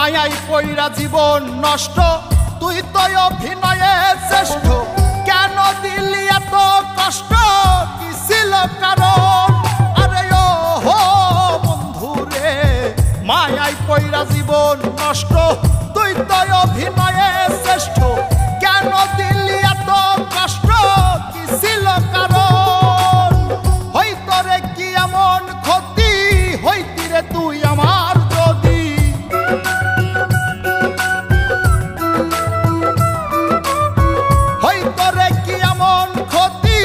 মায়াই পইরা জীবন নষ্ট, তুই তো অভিনয়ে শ্রেষ্ঠ। কেন দিলি এত কষ্ট, কি ছিল কারণ? আরে ও হো বন্ধু রে, মায়াই পইরা জীবন নষ্ট, তুই তো অভিনয়ে শ্রেষ্ঠ। কেন দিলি এত কষ্ট, কি ছিল কারণ? হইতো রে কি এমন ক্ষতি, হইতি রে তুই আমার যদি। হইতো রে কি এমন ক্ষতি,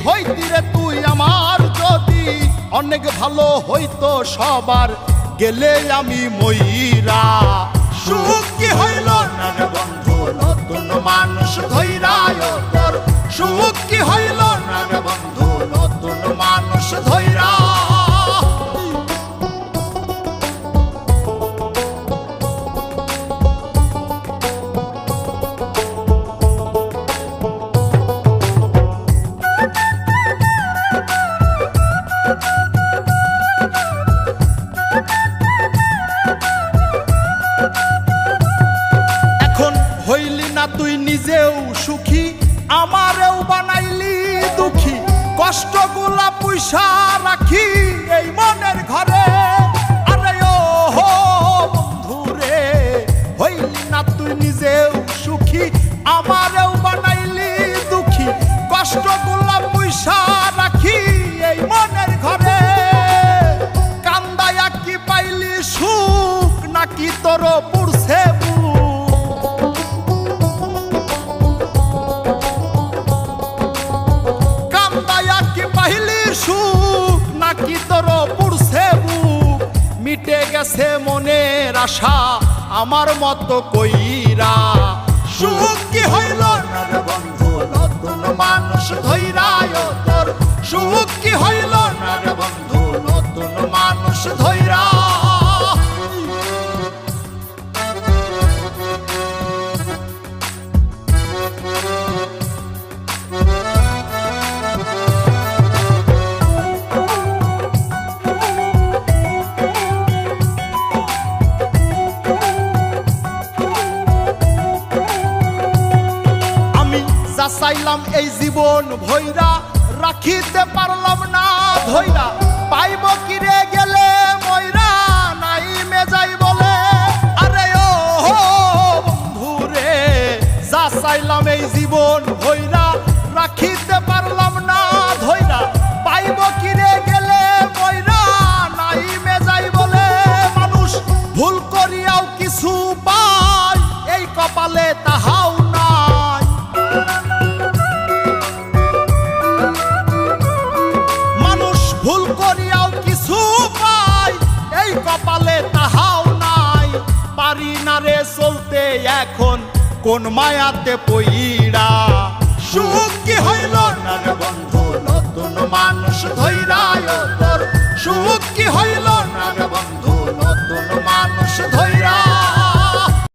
হইতি রে তুই আমার যদি। অনেক ভালো হইতো সবার, গেলে আমি ময়রা। সুখ কি হইল না রে বন্ধু, নতুন মানুষ ধৈরায় তোর। সুখ কি হইল না রে বন্ধু, নতুন মানুষ ধৈরা। হইলি না তুই নিজেও সুখী, আমারেও বানাইলি দুঃখী। কষ্টগুলা পুইসা রাখি এই মনের ঘরে। আরে ও হো বন্ধু রে, হইলি না তুই নিজেও সুখী, আমারেও বানাইলি দুঃখী। কষ্টগুলা পুইসা রাখি এই মনের ঘরে। কান্দায়া কি পাইলি সুখ, নাকি তোর পুরছে সুখ, নাকি তোর পুরছে বুক? মিটে গেছে মনের আশা আমার মতো কইরা। সুখ কি হইল না রে বন্ধু, নতুন মানুষ ধৈরায় তোর। সুখ কি হইল না রে বন্ধু, নতুন মানুষ ধৈরা। চাইলাম এই জীবন ভৈরা, রাখিতে পারলাম না ধৈরা। পাইব কিরে গেলে ময়রা, নাই মেজাই বলে। আরে ও হো বন্ধু রে, যা চাইলাম এই জীবন ভৈরা, রাখিতে পারলাম না ধৈরা। পাইব কিরে গেলে ময়রা, নাই মেজাই বলে। মানুষ ভুল করিয়াও কিছু পায়, এই কপালে তাহাও নাই। ভুল করিয়াও কিছু পাই, এই কপালে তাহাও নাই। পারি না রে চলতে এখন কোন মায়াতে পই